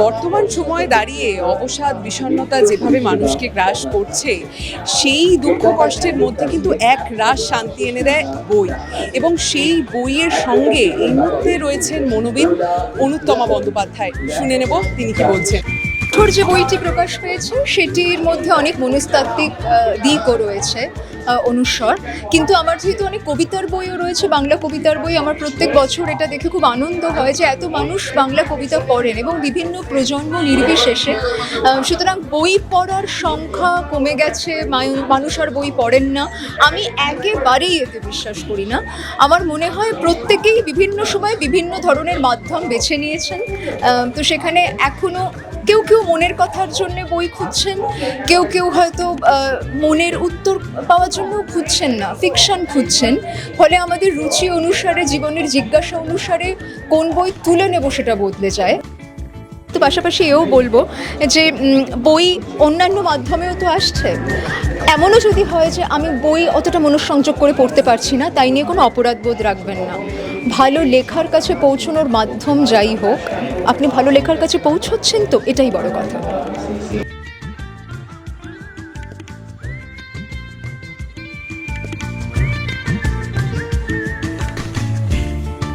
বর্তমান সময়ে দাঁড়িয়ে অবসাদ বিষণ্ণতা যেভাবে মানুষকে গ্রাস করছে, সেই দুঃখ কষ্টের মধ্যে কিন্তু এক রাশ শান্তি এনে দেয় বই। এবং সেই বইয়ের সঙ্গে এই মুহূর্তে রয়েছেন মনোবিদ অনুত্তমা বন্দ্যোপাধ্যায়। শুনে নেব তিনি কি বলছেন। ঠোর যে বইটি প্রকাশ পেয়েছে সেটির মধ্যে অনেক মনস্তাত্ত্বিক দিকও রয়েছে, অনুস্বর। কিন্তু আমার যেহেতু অনেক কবিতার বইও রয়েছে, বাংলা কবিতার বই, আমার প্রত্যেক বছর এটা দেখে খুব আনন্দ হয় যে এত মানুষ বাংলা কবিতা পড়েন এবং বিভিন্ন প্রজন্ম নির্বিশেষে। সুতরাং বই পড়ার সংখ্যা কমে গেছে, মানুষ আর বই পড়েন না, আমি একেবারেই এতে বিশ্বাস করি না। আমার মনে হয় প্রত্যেকেই বিভিন্ন সময় বিভিন্ন ধরনের মাধ্যম বেছে নিয়েছেন। তো সেখানে এখনও কেউ কেউ মনের কথার জন্য বই খুঁজছেন, কেউ কেউ হয়তো মনের উত্তর পাওয়ার জন্য খুঁজছেন না, ফিকশন খুঁজছেন। ফলে আমাদের রুচি অনুসারে, জীবনের জিজ্ঞাসা অনুসারে কোন বই তুলে নেব সেটা বদলে যায়। তো পাশাপাশি এও বলবো যে বই অন্যান্য মাধ্যমেও তো আসছে। এমনও যদি হয় যে আমি বই অতটা মনঃসংযোগ করে পড়তে পারছি না, তাই নিয়ে কোনো অপরাধ বোধ রাখবেন না। ভালো লেখার কাছে পৌঁছানোর মাধ্যম যাই হোক, আপনি ভালো লেখার কাছে পৌঁছচ্ছেন, তো এটাই বড় কথা।